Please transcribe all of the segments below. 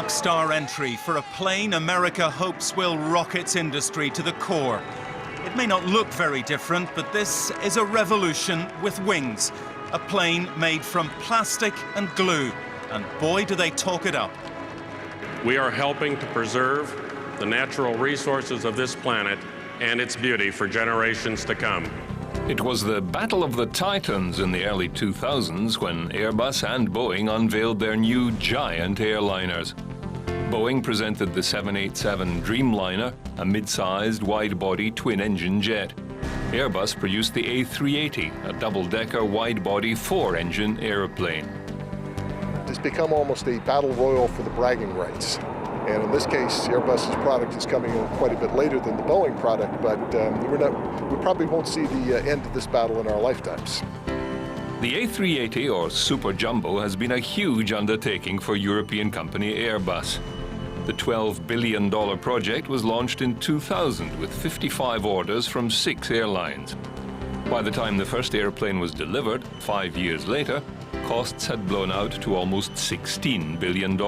rock-star entry for a plane America hopes will rock its industry to the core. It may not look very different, but this is a revolution with wings. A plane made from plastic and glue. And boy, do they talk it up. We are helping to preserve the natural resources of this planet and its beauty for generations to come. It was the Battle of the Titans in the early 2000s when Airbus and Boeing unveiled their new giant airliners. Boeing presented the 787 Dreamliner, a mid-sized, wide-body twin-engine jet. Airbus produced the A380, a double-decker, wide-body, four-engine aeroplane. It's become almost a battle royal for the bragging rights. And in this case, Airbus's product is coming in quite a bit later than the Boeing product, but we probably won't see the end of this battle in our lifetimes. The A380, or superjumbo, has been a huge undertaking for European company Airbus. The $12 billion project was launched in 2000 with 55 orders from 6 airlines. By the time the first airplane was delivered, 5 years later, costs had blown out to almost $16 billion.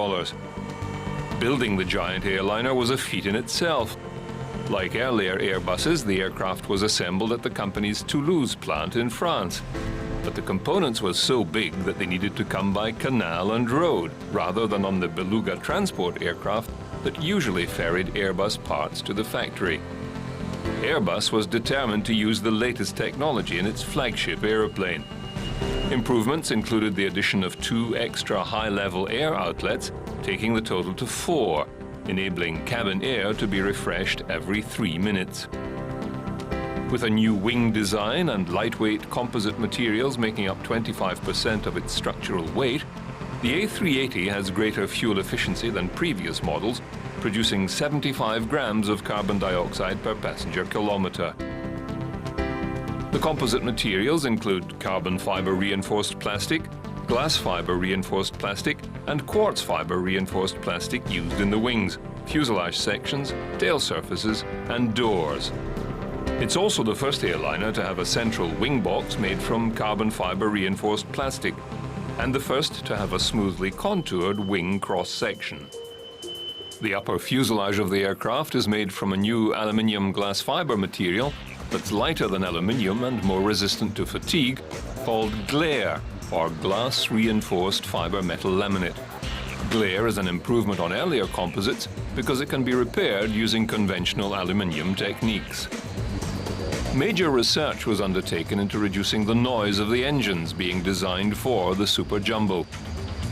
Building the giant airliner was a feat in itself. Like earlier Airbuses, the aircraft was assembled at the company's Toulouse plant in France. But the components were so big that they needed to come by canal and road, rather than on the beluga transport aircraft that usually ferried Airbus parts to the factory. Airbus was determined to use the latest technology in its flagship aeroplane. Improvements included the addition of 2 extra high-level air outlets, taking the total to 4, enabling cabin air to be refreshed every 3 minutes. With a new wing design and lightweight composite materials making up 25% of its structural weight, the A380 has greater fuel efficiency than previous models, producing 75 grams of carbon dioxide per passenger kilometre. The composite materials include carbon fibre reinforced plastic, glass fibre reinforced plastic, and quartz fibre reinforced plastic used in the wings, fuselage sections, tail surfaces, and doors. It's also the first airliner to have a central wing box made from carbon fibre reinforced plastic, and the first to have a smoothly contoured wing cross-section. The upper fuselage of the aircraft is made from a new aluminium glass fibre material that's lighter than aluminium and more resistant to fatigue, called glare, or glass reinforced fibre metal laminate. Glare is an improvement on earlier composites because it can be repaired using conventional aluminium techniques. Major research was undertaken into reducing the noise of the engines being designed for the superjumbo.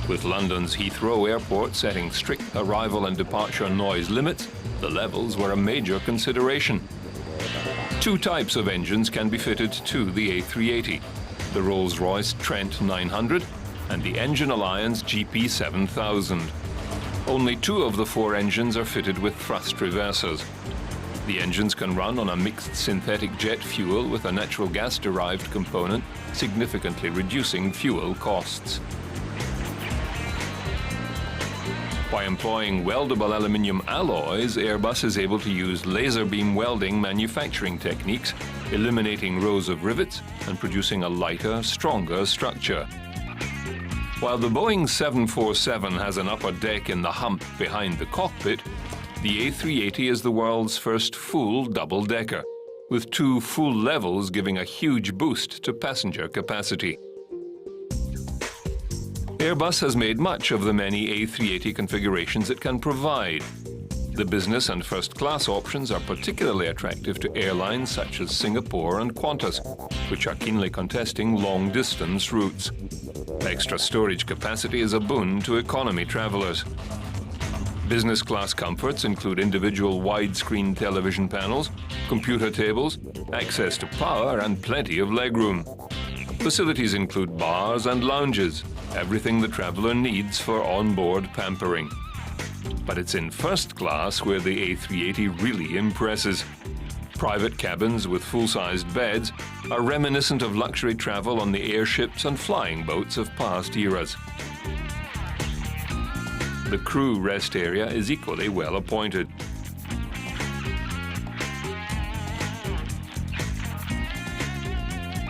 With London's Heathrow airport setting strict arrival and departure noise limits, the levels were a major consideration. 2 types of engines can be fitted to the A380, the Rolls-Royce Trent 900 and the Engine Alliance GP 7000. Only 2 of the 4 engines are fitted with thrust reversers. The engines can run on a mixed synthetic jet fuel with a natural gas-derived component, significantly reducing fuel costs. By employing weldable aluminium alloys, Airbus is able to use laser beam welding manufacturing techniques, eliminating rows of rivets and producing a lighter, stronger structure. While the Boeing 747 has an upper deck in the hump behind the cockpit, the A380 is the world's first full double-decker, with 2 full levels giving a huge boost to passenger capacity. Airbus has made much of the many A380 configurations it can provide. The business and first-class options are particularly attractive to airlines such as Singapore and Qantas, which are keenly contesting long-distance routes. Extra storage capacity is a boon to economy travellers. Business class comforts include individual widescreen television panels, computer tables, access to power, and plenty of legroom. Facilities include bars and lounges, everything the traveller needs for on-board pampering. But it's in first class where the A380 really impresses. Private cabins with full-sized beds are reminiscent of luxury travel on the airships and flying boats of past eras. The crew rest area is equally well appointed.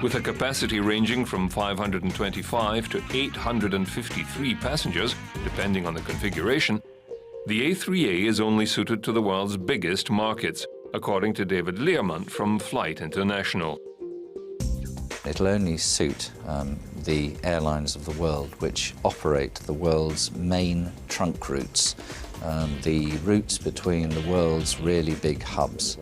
With a capacity ranging from 525 to 853 passengers, depending on the configuration, The A380 is only suited to the world's biggest markets, according to David Learmonth from Flight International. It'll only suit the airlines of the world which operate the world's main trunk routes, the routes between the world's really big hubs.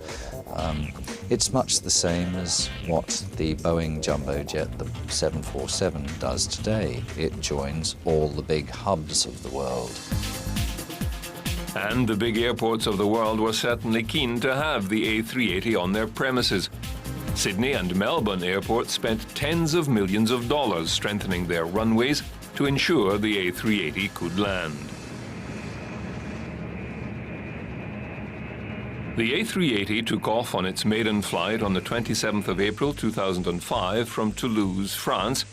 It's much the same as what the Boeing jumbo jet, the 747, does today. It joins all the big hubs of the world. And the big airports of the world were certainly keen to have the A380 on their premises. Sydney and Melbourne airports spent tens of millions of dollars strengthening their runways to ensure the A380 could land. The A380 took off on its maiden flight on the 27th of April 2005 from Toulouse, France,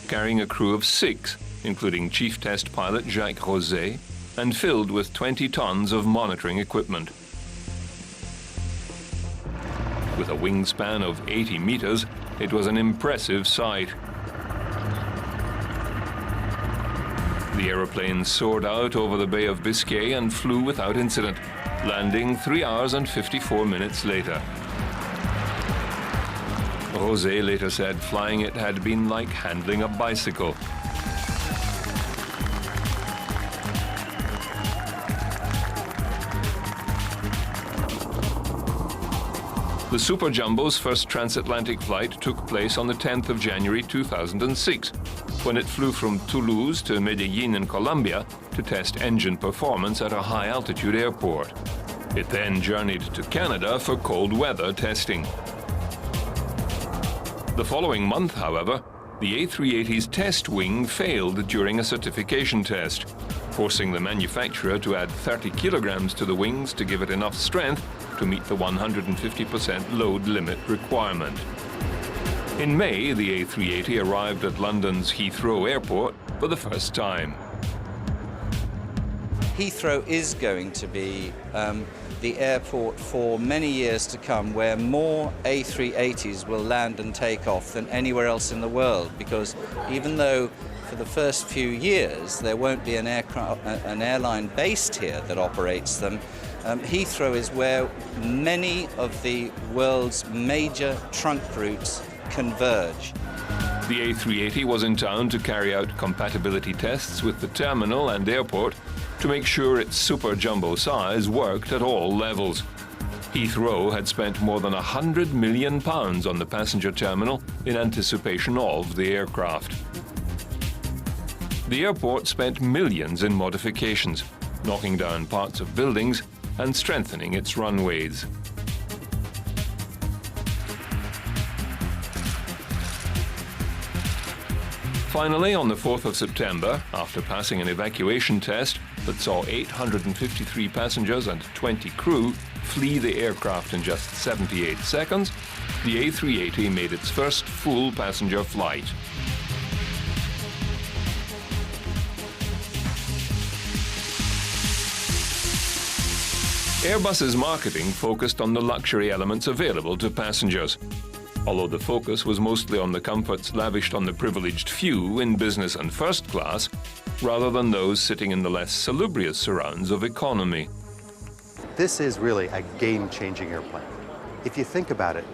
carrying a crew of 6, including chief test pilot Jacques Rosé, and filled with 20 tons of monitoring equipment. With a wingspan of 80 meters, it was an impressive sight. The aeroplane soared out over the Bay of Biscay and flew without incident, landing 3 hours and 54 minutes later. Rosé later said flying it had been like handling a bicycle. The Super Jumbo's first transatlantic flight took place on the 10th of January 2006, when it flew from Toulouse to Medellin in Colombia to test engine performance at a high-altitude airport. It then journeyed to Canada for cold weather testing. The following month, however, the A380's test wing failed during a certification test, forcing the manufacturer to add 30 kilograms to the wings to give it enough strength to meet the 150% load limit requirement. In May, the A380 arrived at London's Heathrow Airport for the first time. Heathrow is going to be the airport for many years to come where more A380s will land and take off than anywhere else in the world, because even though for the first few years there won't be an airline based here that operates them, Heathrow is where many of the world's major trunk routes converge. The A380 was in town to carry out compatibility tests with the terminal and airport to make sure its super jumbo size worked at all levels. Heathrow had spent more than £100 million on the passenger terminal in anticipation of the aircraft. The airport spent millions in modifications, knocking down parts of buildings and strengthening its runways. Finally, on the 4th of September, after passing an evacuation test that saw 853 passengers and 20 crew flee the aircraft in just 78 seconds, the A380 made its first full passenger flight. Airbus's marketing focused on the luxury elements available to passengers, although the focus was mostly on the comforts lavished on the privileged few in business and first class, rather than those sitting in the less salubrious surrounds of economy. This is really a game-changing airplane. If you think about it,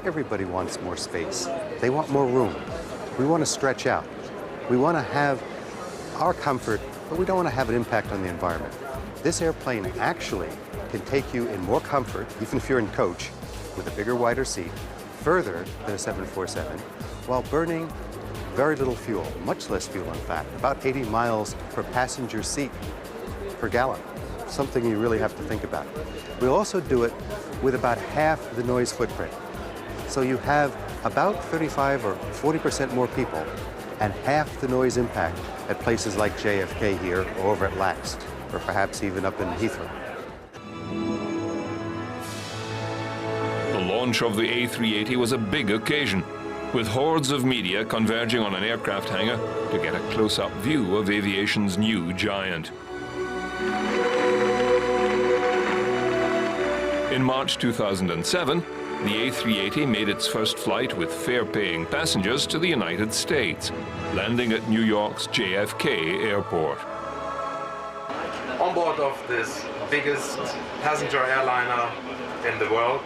everybody wants more space. They want more room. We want to stretch out. We want to have our comfort, but we don't want to have an impact on the environment. This airplane actually can take you in more comfort, even if you're in coach, with a bigger, wider seat, further than a 747, while burning very little fuel, much less fuel in fact, about 80 miles per passenger seat per gallon, something you really have to think about. We'll also do it with about half the noise footprint. So you have about 35 or 40% more people and half the noise impact at places like JFK here or over at LAX, or perhaps even up in Heathrow. The launch of the A380 was a big occasion, with hordes of media converging on an aircraft hangar to get a close-up view of aviation's new giant. In March 2007, the A380 made its first flight with fare-paying passengers to the United States, landing at New York's JFK airport. On board of this biggest passenger airliner in the world,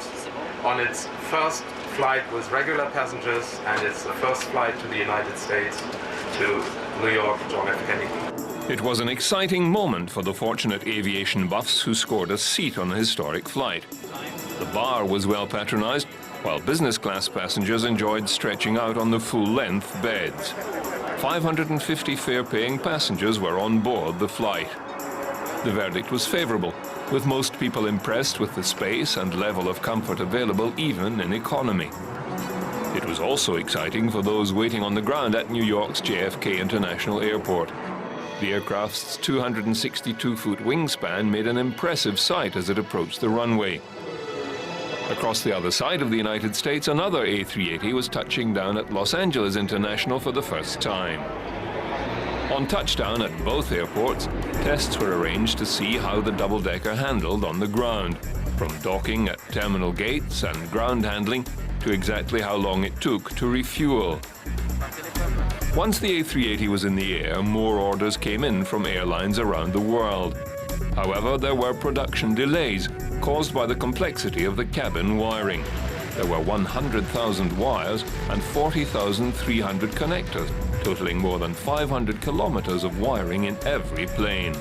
on its first flight with regular passengers, and it's the first flight to the United States, to New York, John F. Kennedy. It was an exciting moment for the fortunate aviation buffs who scored a seat on a historic flight. The bar was well patronized, while business class passengers enjoyed stretching out on the full-length beds. 550 fare-paying passengers were on board the flight. The verdict was favorable, with most people impressed with the space and level of comfort available even in economy. It was also exciting for those waiting on the ground at New York's JFK International Airport. The aircraft's 262-foot wingspan made an impressive sight as it approached the runway. Across the other side of the United States, another A380 was touching down at Los Angeles International for the first time. On touchdown at both airports, tests were arranged to see how the double-decker handled on the ground, from docking at terminal gates and ground handling to exactly how long it took to refuel. Once the A380 was in the air, more orders came in from airlines around the world. However, there were production delays caused by the complexity of the cabin wiring. There were 100,000 wires and 40,300 connectors, totaling more than 500 kilometers of wiring in every plane.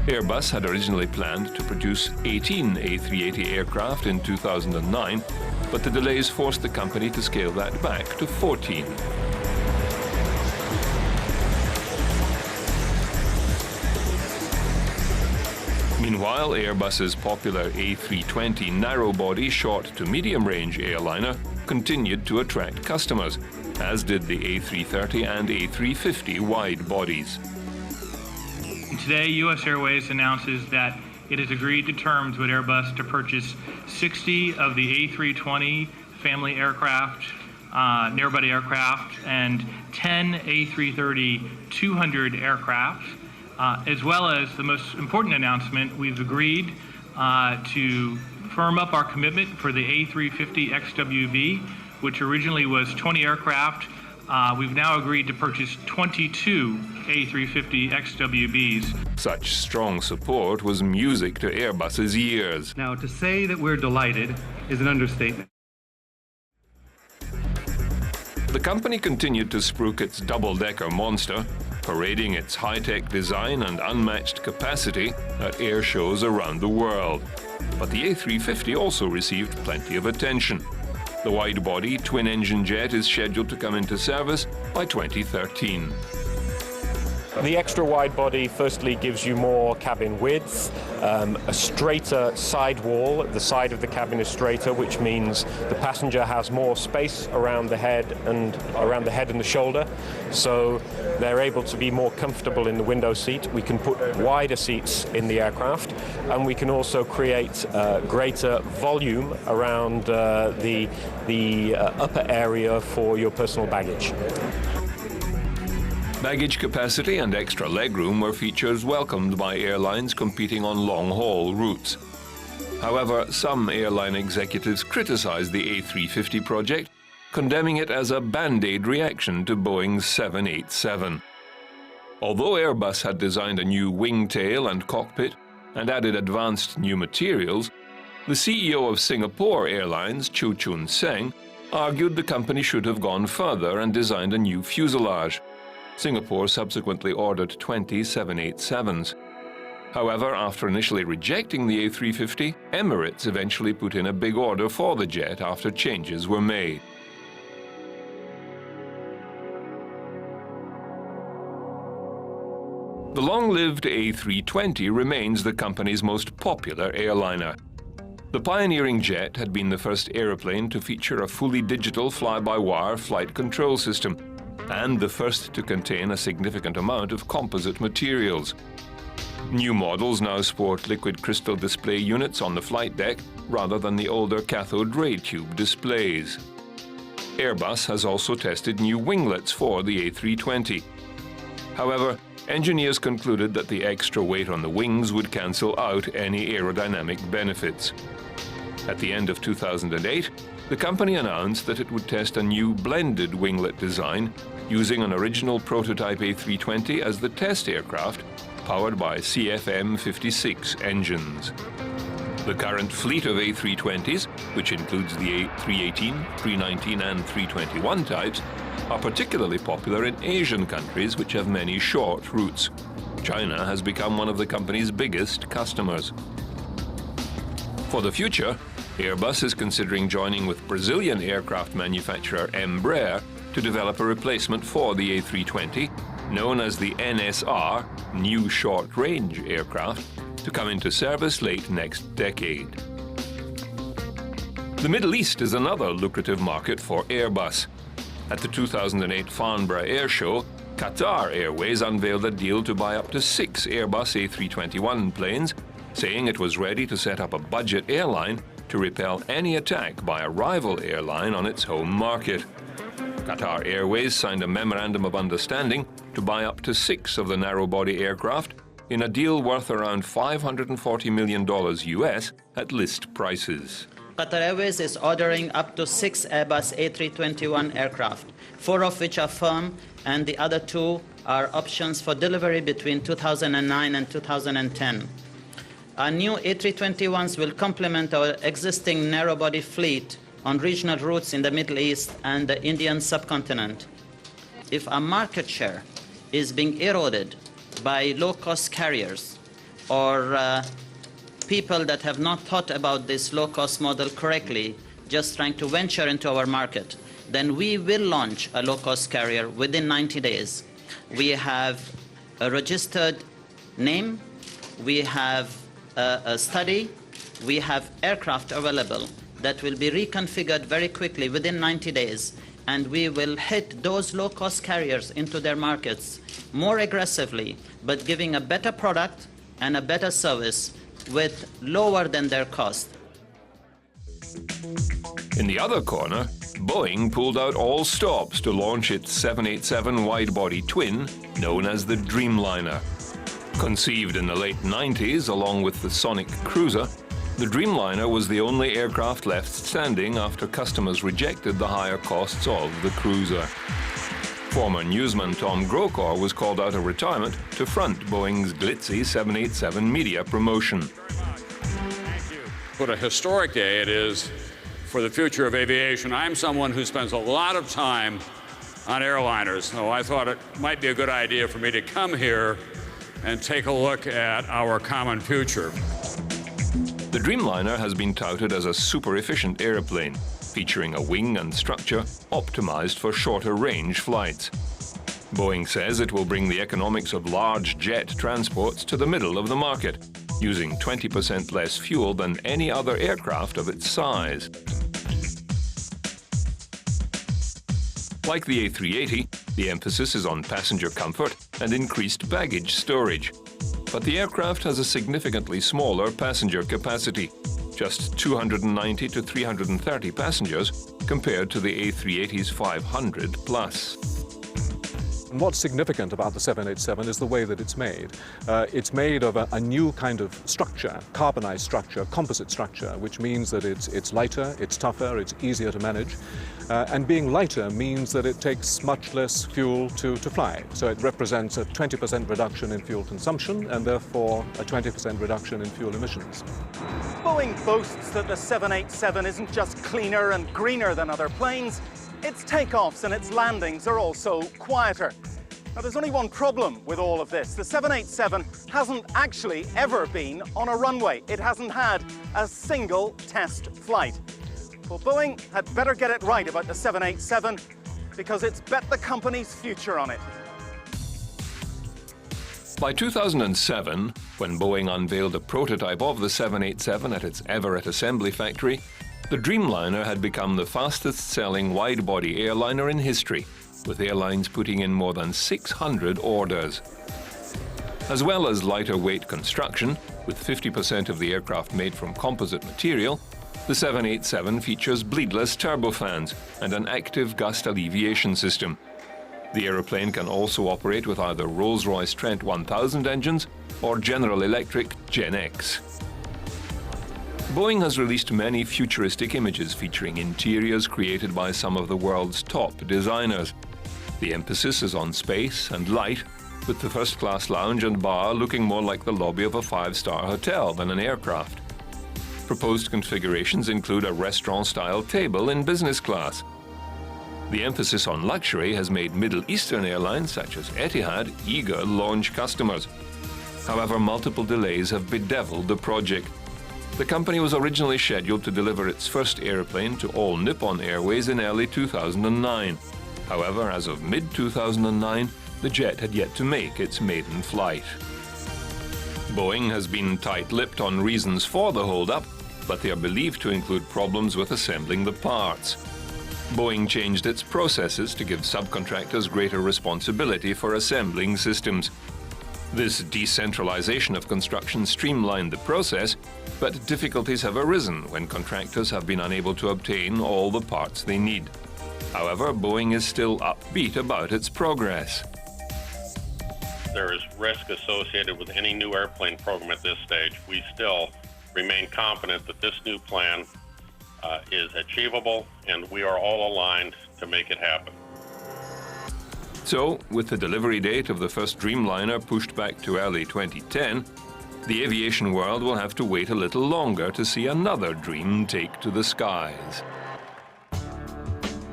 Airbus had originally planned to produce 18 A380 aircraft in 2009, but the delays forced the company to scale that back to 14. Meanwhile, Airbus's popular A320 narrow-body short to medium-range airliner continued to attract customers, as did the A330 and A350 wide bodies. Today, U.S. Airways announces that it has agreed to terms with Airbus to purchase 60 of the A320 family aircraft, narrow-body aircraft, and 10 A330-200 aircraft. As well as the most important announcement, we've agreed to firm up our commitment for the A350 XWB, which originally was 20 aircraft. We've now agreed to purchase 22 A350 XWBs. Such strong support was music to Airbus's ears. Now, to say that we're delighted is an understatement. The company continued to spruik its double-decker monster, parading its high-tech design and unmatched capacity at air shows around the world. But the A350 also received plenty of attention. The wide-body twin-engine jet is scheduled to come into service by 2013. The extra wide body firstly gives you more cabin width, a straighter side wall. The side of the cabin is straighter, which means the passenger has more space around the head and the shoulder, so they're able to be more comfortable in the window seat. We can put wider seats in the aircraft, and we can also create greater volume around the upper area for your personal baggage. Baggage capacity and extra legroom were features welcomed by airlines competing on long-haul routes. However, some airline executives criticized the A350 project, condemning it as a band-aid reaction to Boeing's 787. Although Airbus had designed a new wing tail and cockpit and added advanced new materials, the CEO of Singapore Airlines, Chu Chun Seng, argued the company should have gone further and designed a new fuselage. Singapore subsequently ordered 20 787s. However, after initially rejecting the A350, Emirates eventually put in a big order for the jet after changes were made. The long-lived A320 remains the company's most popular airliner. The pioneering jet had been the first aeroplane to feature a fully digital fly-by-wire flight control system, and the first to contain a significant amount of composite materials. New models now sport liquid crystal display units on the flight deck rather than the older cathode ray tube displays. Airbus has also tested new winglets for the A320. However, engineers concluded that the extra weight on the wings would cancel out any aerodynamic benefits. At the end of 2008, the company announced that it would test a new blended winglet design using an original prototype A320 as the test aircraft, powered by CFM56 engines. The current fleet of A320s, which includes the A318, 319 and 321 types, are particularly popular in Asian countries which have many short routes. China has become one of the company's biggest customers. For the future, Airbus is considering joining with Brazilian aircraft manufacturer Embraer to develop a replacement for the A320, known as the NSR, New Short Range Aircraft, to come into service late next decade. The Middle East is another lucrative market for Airbus. At the 2008 Farnborough Air Show, Qatar Airways unveiled a deal to buy up to 6 Airbus A321 planes, saying it was ready to set up a budget airline to repel any attack by a rival airline on its home market. Qatar Airways signed a memorandum of understanding to buy up to 6 of the narrow-body aircraft in a deal worth around $540 million US at list prices. Qatar Airways is ordering up to 6 Airbus A321 aircraft, 4 of which are firm, and the other 2 are options for delivery between 2009 and 2010. Our new A321s will complement our existing narrow-body fleet on regional routes in the Middle East and the Indian subcontinent. If our market share is being eroded by low-cost carriers or people that have not thought about this low-cost model correctly, just trying to venture into our market, then we will launch a low-cost carrier within 90 days. We have a registered name, we have a study, we have aircraft available that will be reconfigured very quickly within 90 days, and we will hit those low-cost carriers into their markets more aggressively, but giving a better product and a better service with lower than their cost. In the other corner, Boeing pulled out all stops to launch its 787 wide-body twin, known as the Dreamliner. Conceived in the late 90s along with the Sonic Cruiser, the Dreamliner was the only aircraft left standing after customers rejected the higher costs of the Cruiser. Former newsman Tom Grokor was called out of retirement to front Boeing's glitzy 787 media promotion. What a historic day it is for the future of aviation. I'm someone who spends a lot of time on airliners, so I thought it might be a good idea for me to come here and take a look at our common future. The Dreamliner has been touted as a super-efficient airplane, featuring a wing and structure optimized for shorter range flights. Boeing says it will bring the economics of large jet transports to the middle of the market, using 20% less fuel than any other aircraft of its size. Like the A380, the emphasis is on passenger comfort and increased baggage storage. But the aircraft has a significantly smaller passenger capacity, just 290 to 330 passengers compared to the A380's 500 plus. And what's significant about the 787 is the way that it's made. It's made of a new kind of structure, carbonized structure, composite structure, which means that it's lighter, it's tougher, it's easier to manage. And being lighter means that it takes much less fuel to fly. So it represents a 20% reduction in fuel consumption and therefore a 20% reduction in fuel emissions. Boeing boasts that the 787 isn't just cleaner and greener than other planes, its takeoffs and its landings are also quieter. Now, there's only one problem with all of this. The 787 hasn't actually ever been on a runway. It hasn't had a single test flight. Well, Boeing had better get it right about the 787 because it's bet the company's future on it. By 2007, when Boeing unveiled a prototype of the 787 at its Everett assembly factory, the Dreamliner had become the fastest-selling wide-body airliner in history, with airlines putting in more than 600 orders. As well as lighter weight construction, with 50% of the aircraft made from composite material, the 787 features bleedless turbofans and an active gust alleviation system. The aeroplane can also operate with either Rolls-Royce Trent 1000 engines or General Electric Gen X. Boeing has released many futuristic images featuring interiors created by some of the world's top designers. The emphasis is on space and light, with the first-class lounge and bar looking more like the lobby of a five-star hotel than an aircraft. Proposed configurations include a restaurant-style table in business class. The emphasis on luxury has made Middle Eastern airlines such as Etihad eager launch customers. However, multiple delays have bedeviled the project. The company was originally scheduled to deliver its first airplane to All Nippon Airways in early 2009. However, as of mid-2009, the jet had yet to make its maiden flight. Boeing has been tight-lipped on reasons for the hold-up, but they are believed to include problems with assembling the parts. Boeing changed its processes to give subcontractors greater responsibility for assembling systems. This decentralization of construction streamlined the process, but difficulties have arisen when contractors have been unable to obtain all the parts they need. However, Boeing is still upbeat about its progress. There is risk associated with any new airplane program at this stage. We still remain confident that this new plan is achievable, and we are all aligned to make it happen. So, with the delivery date of the first Dreamliner pushed back to early 2010, the aviation world will have to wait a little longer to see another dream take to the skies.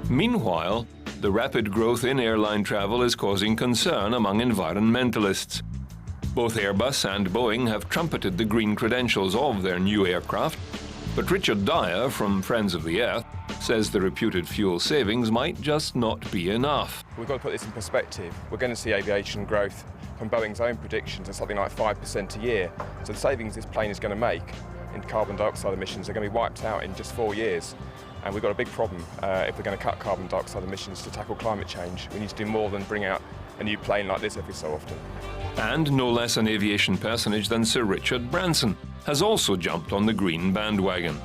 Meanwhile, the rapid growth in airline travel is causing concern among environmentalists. Both Airbus and Boeing have trumpeted the green credentials of their new aircraft, but Richard Dyer from Friends of the Earth says the reputed fuel savings might just not be enough. We've got to put this in perspective. We're going to see aviation growth from Boeing's own predictions of something like 5% a year. So the savings this plane is going to make in carbon dioxide emissions are going to be wiped out in just 4 years. And we've got a big problem if we're going to cut carbon dioxide emissions to tackle climate change. We need to do more than bring out a new plane like this every so often. And no less an aviation personage than Sir Richard Branson has also jumped on the green bandwagon.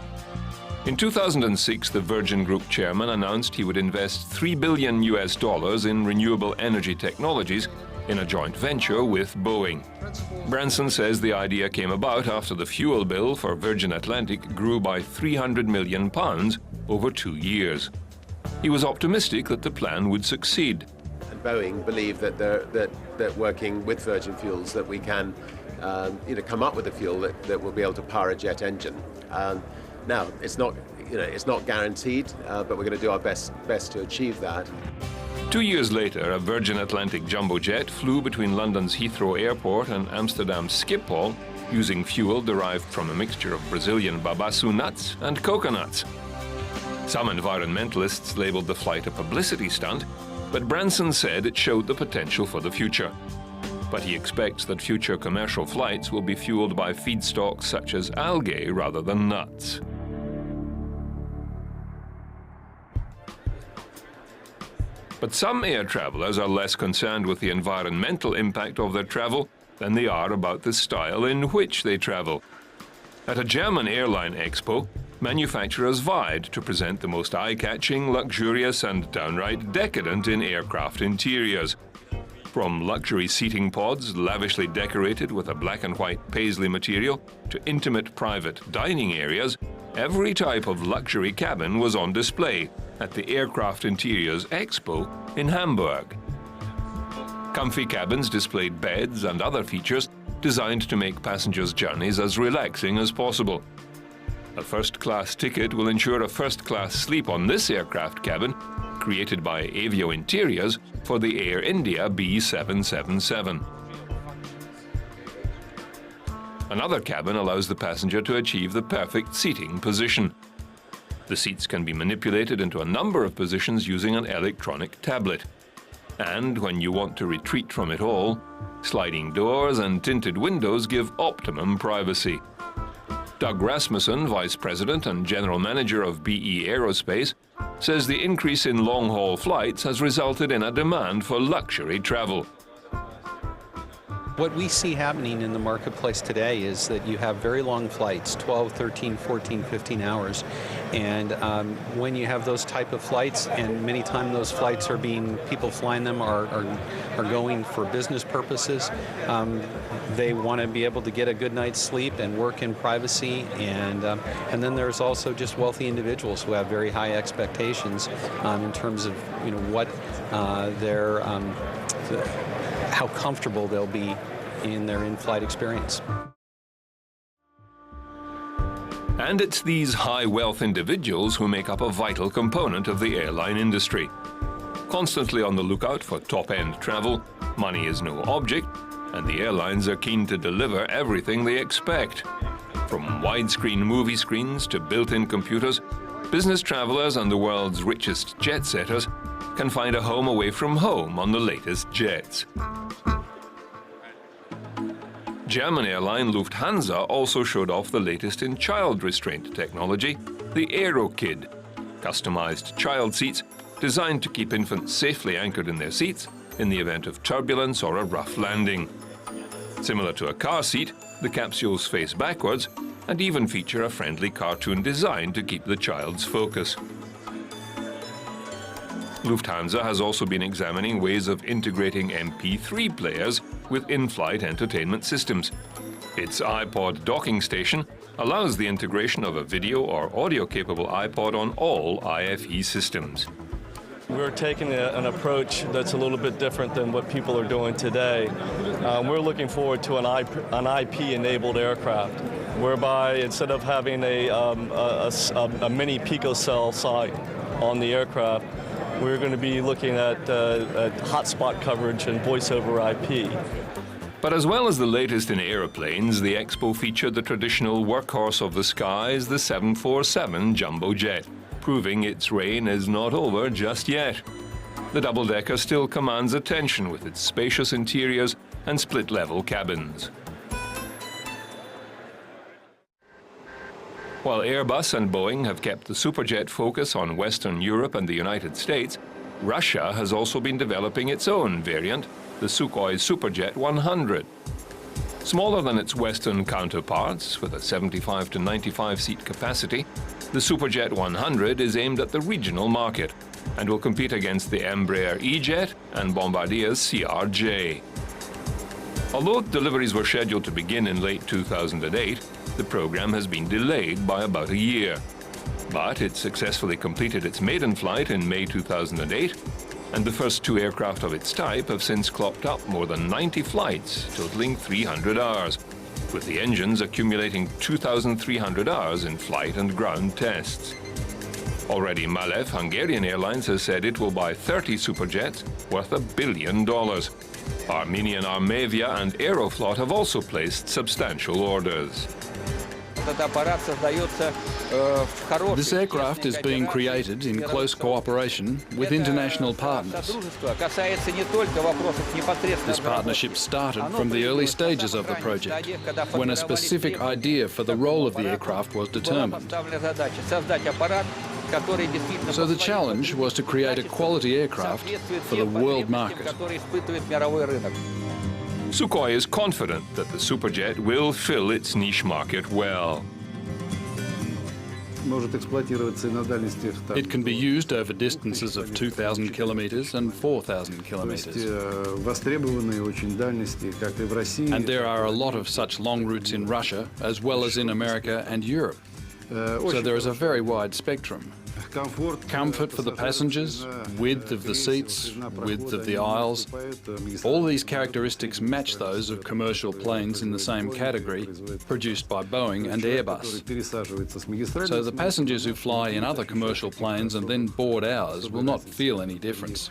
In 2006, the Virgin Group chairman announced he would invest $3 billion in renewable energy technologies in a joint venture with Boeing. Branson says the idea came about after the fuel bill for Virgin Atlantic grew by £300 million over 2 years. He was optimistic that the plan would succeed. And Boeing believe that working with Virgin Fuels that we can come up with a fuel that will be able to power a jet engine. Now, it's not guaranteed, but we're going to do our best to achieve that. 2 years later, a Virgin Atlantic jumbo jet flew between London's Heathrow Airport and Amsterdam's Schiphol using fuel derived from a mixture of Brazilian babaçu nuts and coconuts. Some environmentalists labeled the flight a publicity stunt, but Branson said it showed the potential for the future. But he expects that future commercial flights will be fueled by feedstocks such as algae rather than nuts. But some air travelers are less concerned with the environmental impact of their travel than they are about the style in which they travel. At a German airline expo, manufacturers vied to present the most eye-catching, luxurious and downright decadent in aircraft interiors. From luxury seating pods lavishly decorated with a black and white paisley material to intimate private dining areas, every type of luxury cabin was on display at the Aircraft Interiors Expo in Hamburg. Comfy cabins displayed beds and other features designed to make passengers' journeys as relaxing as possible. A first-class ticket will ensure a first-class sleep on this aircraft cabin, created by Avio Interiors for the Air India B777. Another cabin allows the passenger to achieve the perfect seating position. The seats can be manipulated into a number of positions using an electronic tablet. And when you want to retreat from it all, sliding doors and tinted windows give optimum privacy. Doug Rasmussen, Vice President and General Manager of BE Aerospace, says the increase in long-haul flights has resulted in a demand for luxury travel. What we see happening in the marketplace today is that you have very long flights, 12, 13, 14, 15 hours. And when you have those type of flights, and many times those flights are people flying them are going for business purposes, they want to be able to get a good night's sleep and work in privacy. And then there's also just wealthy individuals who have very high expectations in terms of what their how comfortable they'll be in their in-flight experience. And it's these high-wealth individuals who make up a vital component of the airline industry. Constantly on the lookout for top-end travel, money is no object, and the airlines are keen to deliver everything they expect. From widescreen movie screens to built-in computers, business travelers and the world's richest jet-setters can find a home away from home on the latest jets. German airline Lufthansa also showed off the latest in child restraint technology, the AeroKid, customized child seats designed to keep infants safely anchored in their seats in the event of turbulence or a rough landing. Similar to a car seat, the capsules face backwards and even feature a friendly cartoon design to keep the child's focus. Lufthansa has also been examining ways of integrating MP3 players with in-flight entertainment systems. Its iPod docking station allows the integration of a video or audio-capable iPod on all IFE systems. We're taking an approach that's a little bit different than what people are doing today. We're looking forward to an IP-enabled aircraft, whereby instead of having a mini picocell site on the aircraft, we're going to be looking at hotspot coverage and voice over IP. But as well as the latest in aeroplanes, the expo featured the traditional workhorse of the skies, the 747 jumbo jet, proving its reign is not over just yet. The double-decker still commands attention with its spacious interiors and split-level cabins. While Airbus and Boeing have kept the Superjet focus on Western Europe and the United States, Russia has also been developing its own variant, the Sukhoi Superjet 100. Smaller than its Western counterparts, with a 75 to 95 seat capacity, the Superjet 100 is aimed at the regional market and will compete against the Embraer E-Jet and Bombardier's CRJ. Although deliveries were scheduled to begin in late 2008, the program has been delayed by about a year. But it successfully completed its maiden flight in May 2008, and the first two aircraft of its type have since clocked up more than 90 flights, totaling 300 hours, with the engines accumulating 2,300 hours in flight and ground tests. Already Malev Hungarian Airlines has said it will buy 30 Superjets worth $1 billion. Armenian Armavia and Aeroflot have also placed substantial orders. This aircraft is being created in close cooperation with international partners. This partnership started from the early stages of the project, when a specific idea for the role of the aircraft was determined. So the challenge was to create a quality aircraft for the world market. Sukhoi is confident that the Superjet will fill its niche market well. It can be used over distances of 2,000 kilometers and 4,000 kilometers. And there are a lot of such long routes in Russia, as well as in America and Europe. So there is a very wide spectrum. Comfort for the passengers, width of the seats, width of the aisles. All these characteristics match those of commercial planes in the same category, produced by Boeing and Airbus. So the passengers who fly in other commercial planes and then board ours will not feel any difference.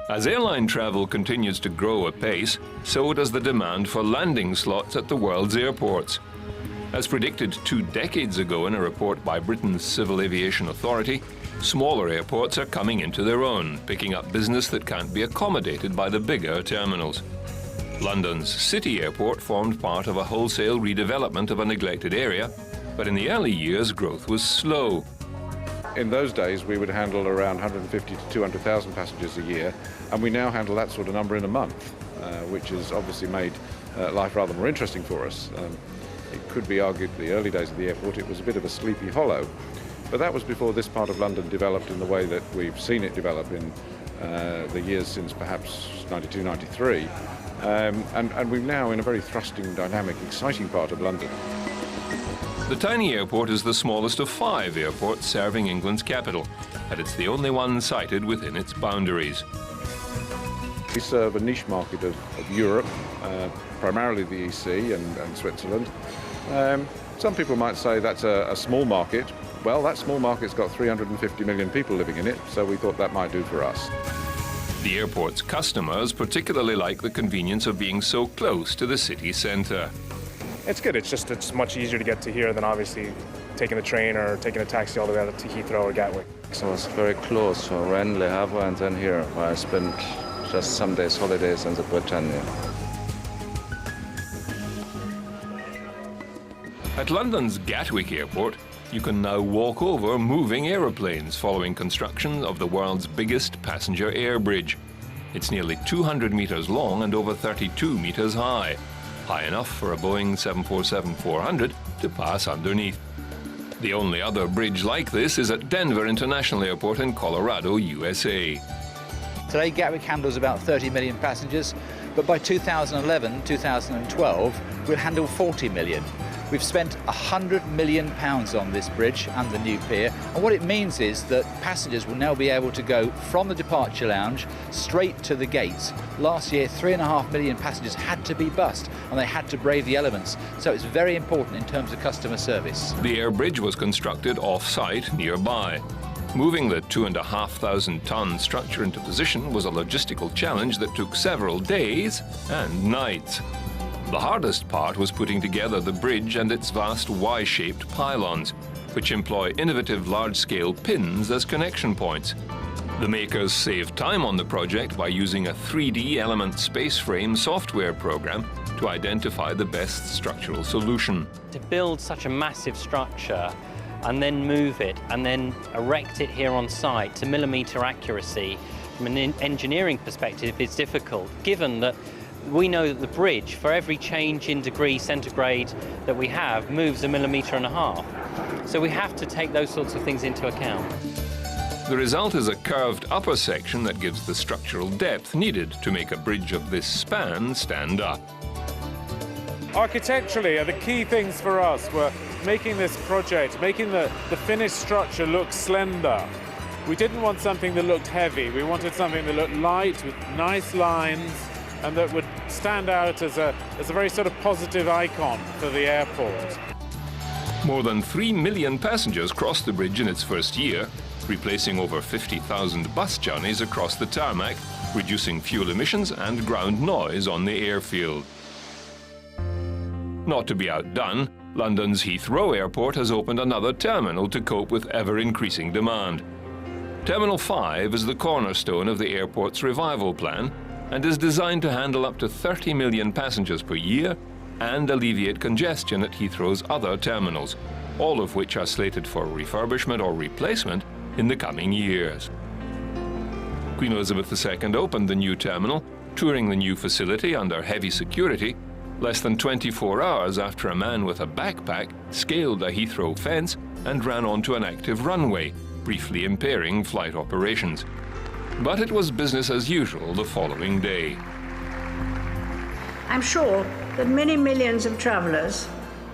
As airline travel continues to grow apace, so does the demand for landing slots at the world's airports. As predicted 2 decades ago in a report by Britain's Civil Aviation Authority, smaller airports are coming into their own, picking up business that can't be accommodated by the bigger terminals. London's City Airport formed part of a wholesale redevelopment of a neglected area, but in the early years growth was slow. In those days we would handle around 150 to 200,000 passengers a year, and we now handle that sort of number in a month, which has obviously made life rather more interesting for us. It could be argued the early days of the airport it was a bit of a sleepy hollow, but that was before this part of London developed in the way that we've seen it develop in the years since perhaps 92, 93, and we're now in a very thrusting, dynamic, exciting part of London. The The tiny airport is the smallest of 5 airports serving England's capital, and it's the only one sited within its boundaries. We serve a niche market of Europe, primarily the EC and Switzerland. Some people might say that's a small market. Well, that small market's got 350 million people living in it, so we thought that might do for us. The airport's customers particularly like the convenience of being so close to the city centre. It's good. It's much easier to get to here than obviously taking the train or taking a taxi all the way out to Heathrow or Gatwick. So it's very close. So when Le Havre and then here, where I spent just some days holidays in the Britannia. At London's Gatwick Airport, you can now walk over moving aeroplanes following construction of the world's biggest passenger air bridge. It's nearly 200 metres long and over 32 metres high. High enough for a Boeing 747-400 to pass underneath. The only other bridge like this is at Denver International Airport in Colorado, USA. Today, Gatwick handles about 30 million passengers, but by 2011, 2012, we'll handle 40 million. We've spent £100 million on this bridge and the new pier, and what it means is that passengers will now be able to go from the departure lounge straight to the gates. Last year, 3.5 million passengers had to be bussed, and they had to brave the elements, so it's very important in terms of customer service. The air bridge was constructed off-site nearby. Moving the 2,500-ton structure into position was a logistical challenge that took several days and nights. The hardest part was putting together the bridge and its vast Y-shaped pylons, which employ innovative large-scale pins as connection points. The makers saved time on the project by using a 3D element space frame software program to identify the best structural solution. To build such a massive structure and then move it and then erect it here on site to millimetre accuracy from an engineering perspective is difficult, given that we know that the bridge, for every change in degree centigrade that we have, moves 1.5 millimetres. So we have to take those sorts of things into account. The result is a curved upper section that gives the structural depth needed to make a bridge of this span stand up. Architecturally, the key things for us were making this project, making the finished structure look slender. We didn't want something that looked heavy. We wanted something that looked light with nice lines and that would stand out as a very sort of positive icon for the airport. More than 3 million passengers crossed the bridge in its first year, replacing over 50,000 bus journeys across the tarmac, reducing fuel emissions and ground noise on the airfield. Not to be outdone, London's Heathrow Airport has opened another terminal to cope with ever-increasing demand. Terminal 5 is the cornerstone of the airport's revival plan and is designed to handle up to 30 million passengers per year and alleviate congestion at Heathrow's other terminals, all of which are slated for refurbishment or replacement in the coming years. Queen Elizabeth II opened the new terminal, touring the new facility under heavy security, less than 24 hours after a man with a backpack scaled a Heathrow fence and ran onto an active runway, briefly impairing flight operations. But it was business as usual the following day. I'm sure that many millions of travellers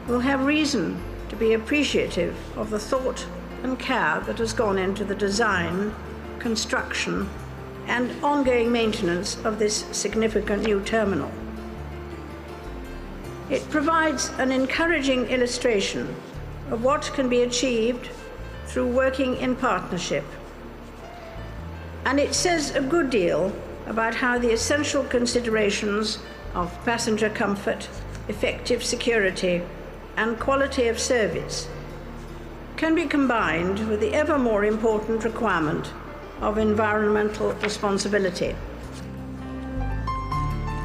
will have reason to be appreciative of the thought and care that has gone into the design, construction, and ongoing maintenance of this significant new terminal. It provides an encouraging illustration of what can be achieved through working in partnership. And it says a good deal about how the essential considerations of passenger comfort, effective security, and quality of service can be combined with the ever more important requirement of environmental responsibility.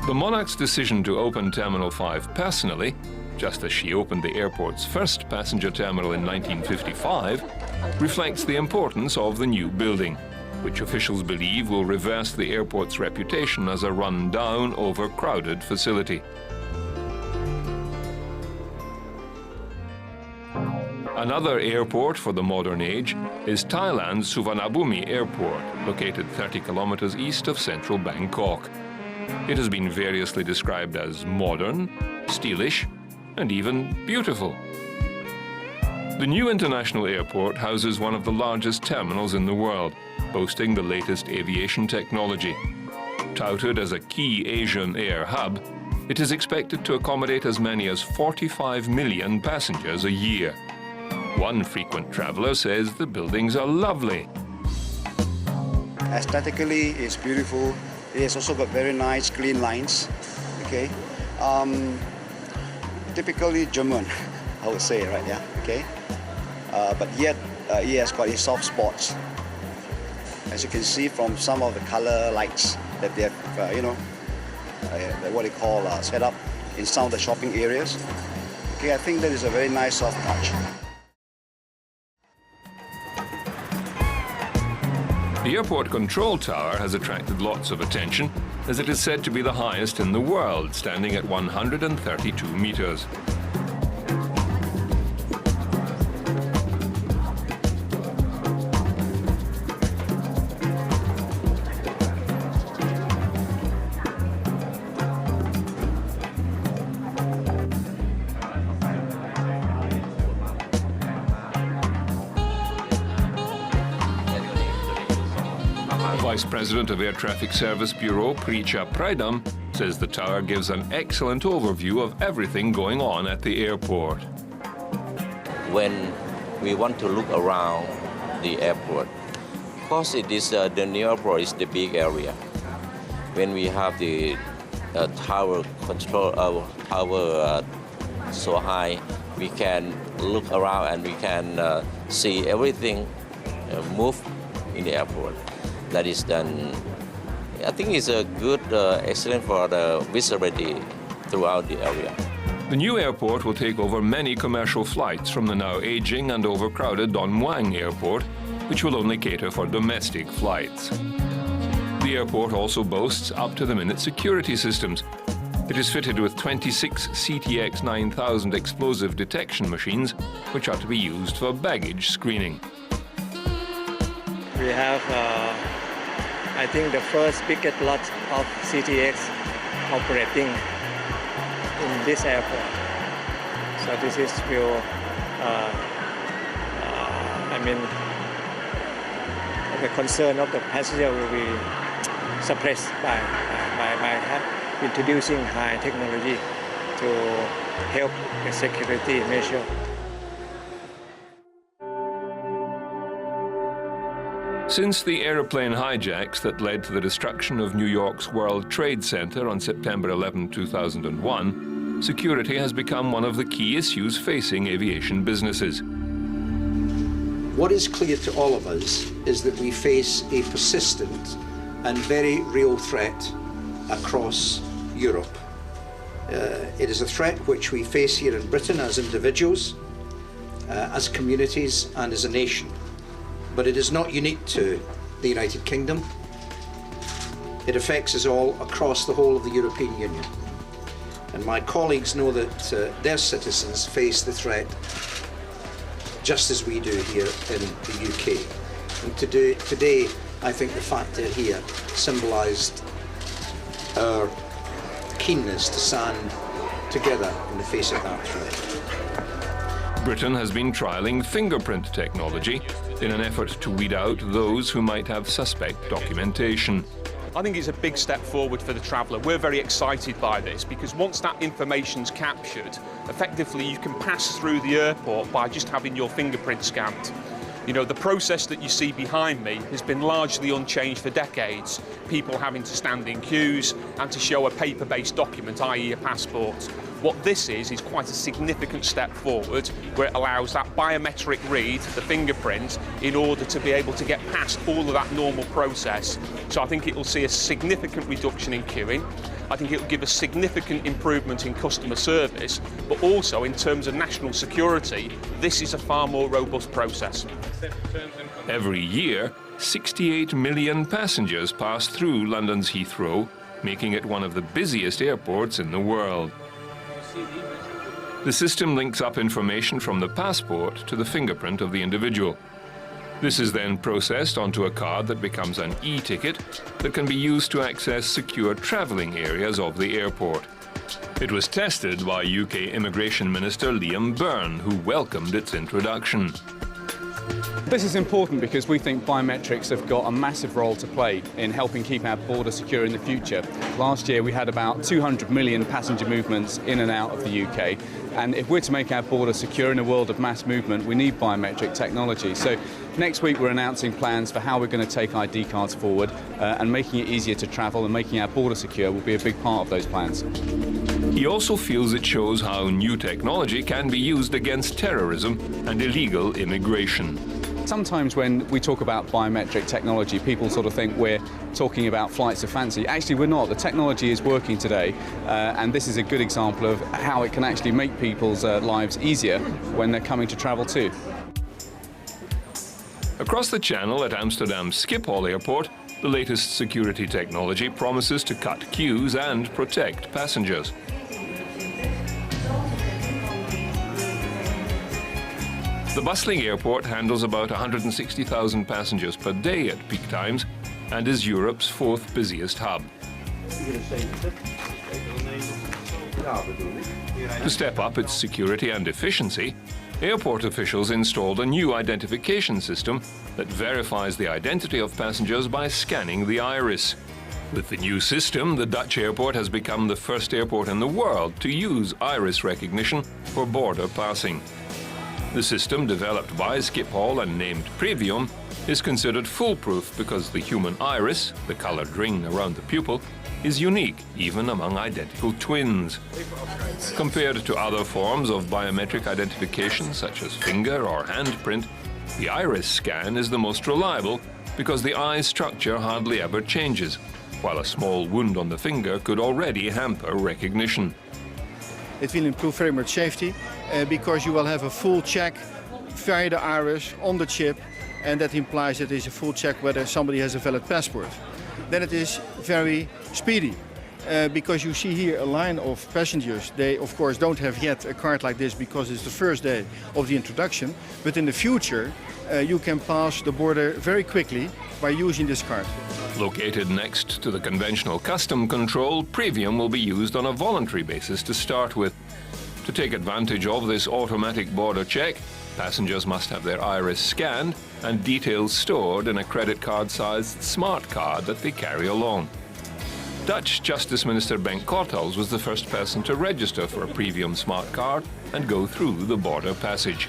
The monarch's decision to open Terminal 5 personally, just as she opened the airport's first passenger terminal in 1955, reflects the importance of the new building, which officials believe will reverse the airport's reputation as a run-down, overcrowded facility. Another airport for the modern age is Thailand's Suvarnabhumi Airport, located 30 kilometers east of central Bangkok. It has been variously described as modern, stylish, and even beautiful. The new international airport houses one of the largest terminals in the world, boasting the latest aviation technology. Touted as a key Asian air hub, it is expected to accommodate as many as 45 million passengers a year. One frequent traveler says the buildings are lovely. Aesthetically, it's beautiful. It has also got very nice clean lines. Okay, typically German, I would say, right? Yeah. Okay, but yet it has got its soft spots. As you can see from some of the color lights that they have, what they call set up in some of the shopping areas. Okay, I think that is a very nice soft touch. The airport control tower has attracted lots of attention, as it is said to be the highest in the world, standing at 132 meters. Vice President of Air Traffic Service Bureau, Preecha Pridham, says the tower gives an excellent overview of everything going on at the airport. When we want to look around the airport, because it is the new airport is the big area. When we have the tower control tower so high, we can look around and we can see everything move in the airport. That is done. I think it's a good, excellent for the visibility throughout the area. The new airport will take over many commercial flights from the now aging and overcrowded Don Muang Airport, which will only cater for domestic flights. The airport also boasts up-to-the-minute security systems. It is fitted with 26 CTX 9000 explosive detection machines, which are to be used for baggage screening. We have, I think, the first biggest lot of CTX operating in this airport. So this is will, the concern of the passenger will be suppressed by introducing high technology to help the security measure. Since the aeroplane hijacks that led to the destruction of New York's World Trade Center on September 11, 2001, security has become one of the key issues facing aviation businesses. What is clear to all of us is that we face a persistent and very real threat across Europe. It is a threat which we face here in Britain as individuals, as communities and as a nation. But it is not unique to the United Kingdom. It affects us all across the whole of the European Union. And my colleagues know that their citizens face the threat just as we do here in the UK. And today, I think the fact they're here symbolised our keenness to stand together in the face of that threat. Britain has been trialling fingerprint technology in an effort to weed out those who might have suspect documentation. I think it's a big step forward for the traveller. We're very excited by this because once that information's captured, effectively you can pass through the airport by just having your fingerprint scanned. You know, the process that you see behind me has been largely unchanged for decades. People having to stand in queues and to show a paper-based document, i.e. a passport. What this is quite a significant step forward where it allows that biometric read, the fingerprint, in order to be able to get past all of that normal process. So I think it will see a significant reduction in queuing. I think it will give a significant improvement in customer service, but also in terms of national security, this is a far more robust process. Every year, 68 million passengers pass through London's Heathrow, making it one of the busiest airports in the world. The system links up information from the passport to the fingerprint of the individual. This is then processed onto a card that becomes an e-ticket that can be used to access secure travelling areas of the airport. It was tested by UK Immigration Minister Liam Byrne, who welcomed its introduction. This is important because we think biometrics have got a massive role to play in helping keep our border secure in the future. Last year we had about 200 million passenger movements in and out of the UK, and if we're to make our border secure in a world of mass movement, we need biometric technology. So next week we're announcing plans for how we're going to take ID cards forward, and making it easier to travel and making our border secure will be a big part of those plans. He also feels it shows how new technology can be used against terrorism and illegal immigration. Sometimes when we talk about biometric technology, people sort of think we're talking about flights of fancy. Actually, we're not. The technology is working today, and this is a good example of how it can actually make people's lives easier when they're coming to travel too. Across the channel at Amsterdam's Schiphol Airport, the latest security technology promises to cut queues and protect passengers. The bustling airport handles about 160,000 passengers per day at peak times and is Europe's fourth busiest hub. To step up its security and efficiency, airport officials installed a new identification system that verifies the identity of passengers by scanning the iris. With the new system, the Dutch airport has become the first airport in the world to use iris recognition for border passing. The system, developed by Schiphol and named Previum, is considered foolproof because the human iris, the colored ring around the pupil, is unique even among identical twins. Compared to other forms of biometric identification such as finger or handprint, the iris scan is the most reliable because the eye structure hardly ever changes, while a small wound on the finger could already hamper recognition. It will improve very much safety because you will have a full check via the iris on the chip, and that implies that it is a full check whether somebody has a valid passport. Then it is very speedy because you see here a line of passengers. They of course don't have yet a card like this because it's the first day of the introduction, but in the future you can pass the border very quickly by using this card. Located next to the conventional custom control, Previum will be used on a voluntary basis to start with. To take advantage of this automatic border check, passengers must have their iris scanned and details stored in a credit card-sized smart card that they carry along. Dutch Justice Minister Bengt Kortals was the first person to register for a Previum smart card and go through the border passage.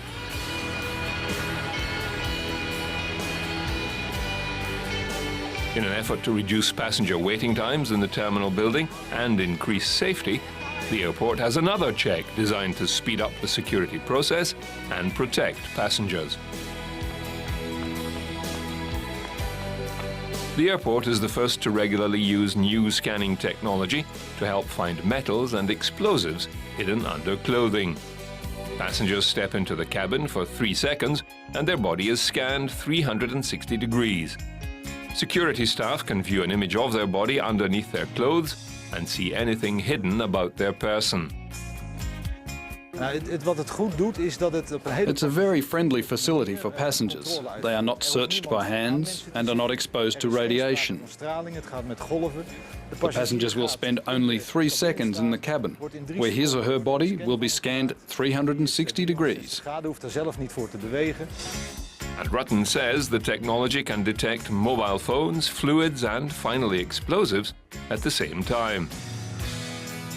In an effort to reduce passenger waiting times in the terminal building and increase safety, the airport has another check designed to speed up the security process and protect passengers. The airport is the first to regularly use new scanning technology to help find metals and explosives hidden under clothing. Passengers step into the cabin for 3 seconds and their body is scanned 360 degrees. Security staff can view an image of their body underneath their clothes and see anything hidden about their person. It's a very friendly facility for passengers. They are not searched by hands and are not exposed to radiation. The passengers will spend only 3 seconds in the cabin, where his or her body will be scanned 360 degrees. And Rutten says the technology can detect mobile phones, fluids and finally explosives at the same time.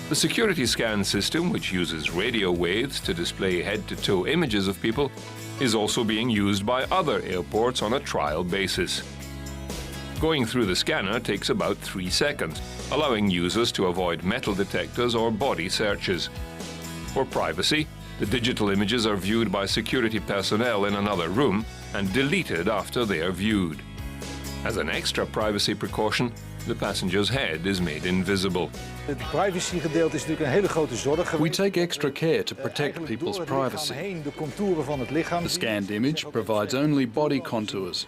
The security scan system, which uses radio waves to display head-to-toe images of people, is also being used by other airports on a trial basis. Going through the scanner takes about 3 seconds, allowing users to avoid metal detectors or body searches. For privacy, the digital images are viewed by security personnel in another room and deleted after they are viewed. As an extra privacy precaution, the passenger's head is made invisible. We take extra care to protect people's privacy. The scanned image provides only body contours.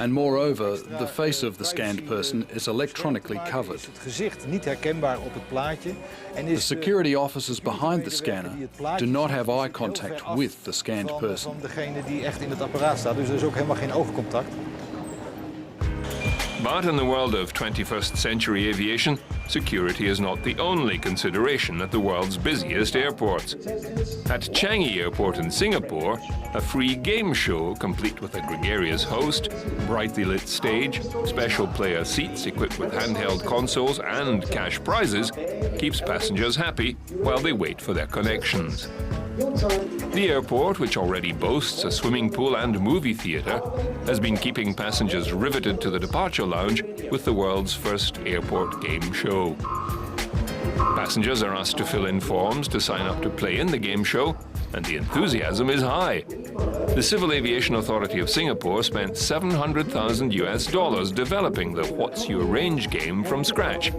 And moreover, the face of the scanned person is electronically covered. The security officers behind the scanner do not have eye contact with the scanned person. But in the world of 21st century aviation, security is not the only consideration at the world's busiest airports. At Changi Airport in Singapore, a free game show complete with a gregarious host, brightly lit stage, special player seats equipped with handheld consoles and cash prizes keeps passengers happy while they wait for their connections. The airport, which already boasts a swimming pool and movie theatre, has been keeping passengers riveted to the departure lounge with the world's first airport game show. Passengers are asked to fill in forms to sign up to play in the game show, and the enthusiasm is high. The Civil Aviation Authority of Singapore spent $700,000 developing the What's Your Range game from scratch.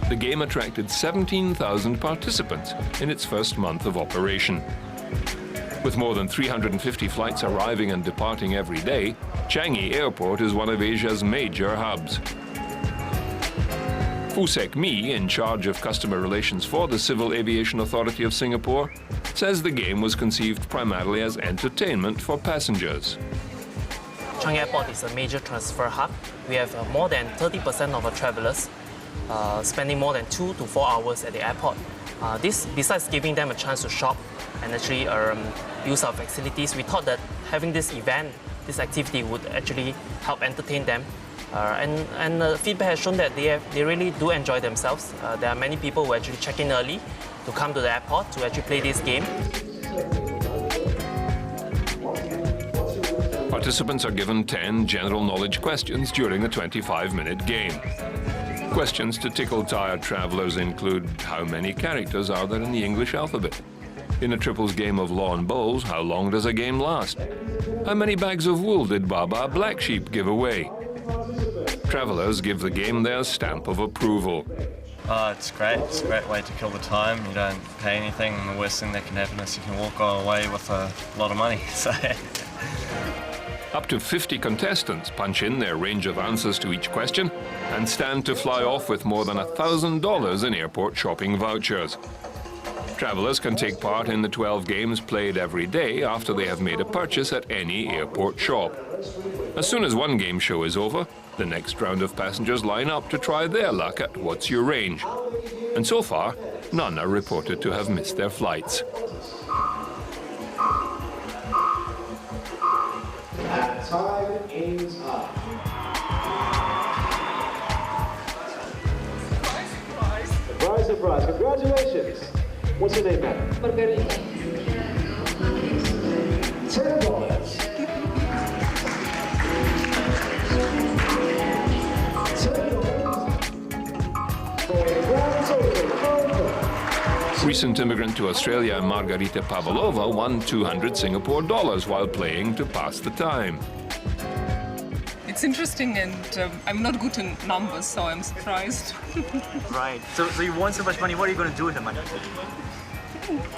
The game attracted 17,000 participants in its first month of operation. With more than 350 flights arriving and departing every day, Changi Airport is one of Asia's major hubs. Fusek Mi, in charge of customer relations for the Civil Aviation Authority of Singapore, says the game was conceived primarily as entertainment for passengers. Changi Airport is a major transfer hub. We have more than 30% of our travelers spending more than 2 to 4 hours at the airport. This, besides giving them a chance to shop and actually use our facilities, we thought that having this event, this activity would actually help entertain them. And the feedback has shown that they really do enjoy themselves. There are many people who actually check in early to come to the airport to actually play this game. Participants are given 10 general knowledge questions during the 25-minute game. Questions to tickle tired travelers include how many characters are there in the English alphabet? In a triples game of lawn bowls, how long does a game last? How many bags of wool did Baba Black Sheep give away? Travelers give the game their stamp of approval. It's great. It's a great way to kill the time. You don't pay anything, and the worst thing that can happen is you can walk away with a lot of money. So. Up to 50 contestants punch in their range of answers to each question and stand to fly off with more than $1,000 in airport shopping vouchers. Travelers can take part in the 12 games played every day after they have made a purchase at any airport shop. As soon as one game show is over, the next round of passengers line up to try their luck at What's Your Range. And so far, none are reported to have missed their flights. And time is up. Surprise, surprise. Congratulations. What's your name, man? Margarita. $10. Recent immigrant to Australia, Margarita Pavlova, won 200 Singapore dollars while playing to pass the time. It's interesting, and I'm not good in numbers, so I'm surprised. Right. So you won so much money. What are you going to do with the money?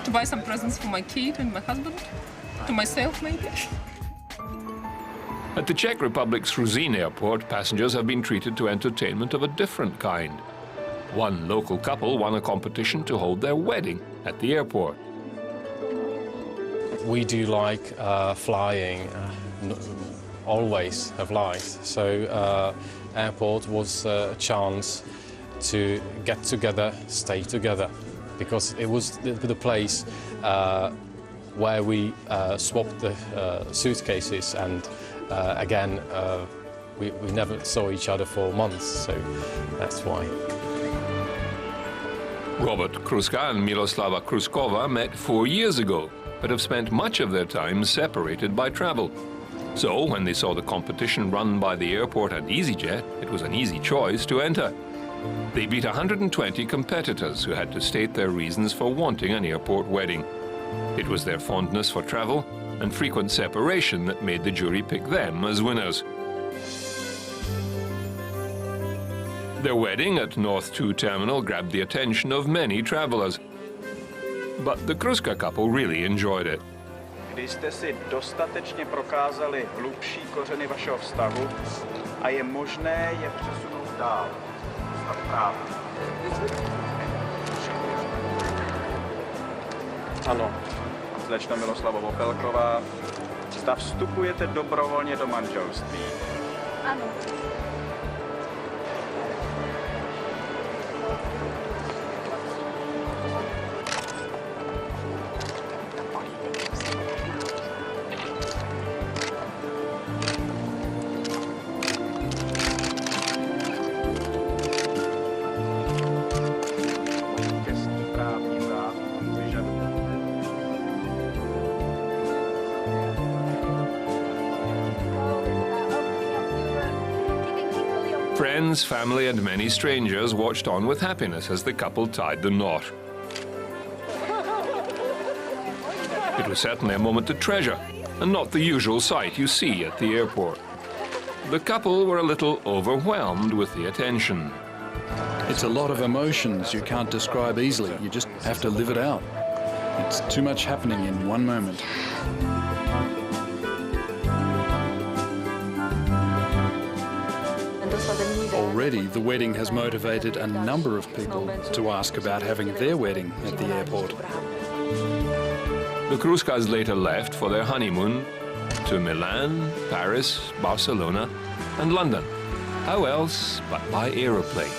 To buy some presents for my kid and my husband. To myself, maybe. At the Czech Republic's Ruzin airport, passengers have been treated to entertainment of a different kind. One local couple won a competition to hold their wedding at the airport. We do like flying, always have liked. So airport was a chance to get together, stay together, because it was the place where we swapped the suitcases, and again, we never saw each other for months, so that's why. Robert Kruska and Miroslava Kruskova met 4 years ago, but have spent much of their time separated by travel. So, when they saw the competition run by the airport and EasyJet, it was an easy choice to enter. They beat 120 competitors who had to state their reasons for wanting an airport wedding. It was their fondness for travel and frequent separation that made the jury pick them as winners. Their wedding at North 2 Terminal grabbed the attention of many travelers. But the Kruska couple really enjoyed it. Když jste si dostatečně prokázali hlubší kořeny vašeho vztahu a je možné je přesunout dál. Ano, slečna Miroslava Vopelková, zda vstupujete dobrovolně do manželství? Ano. Friends, family and many strangers watched on with happiness as the couple tied the knot. It was certainly a moment to treasure, and not the usual sight you see at the airport. The couple were a little overwhelmed with the attention. It's a lot of emotions you can't describe easily. You just have to live it out. It's too much happening in one moment. Already, the wedding has motivated a number of people to ask about having their wedding at the airport. The Kruskas later left for their honeymoon to Milan, Paris, Barcelona and London. How else but by aeroplane?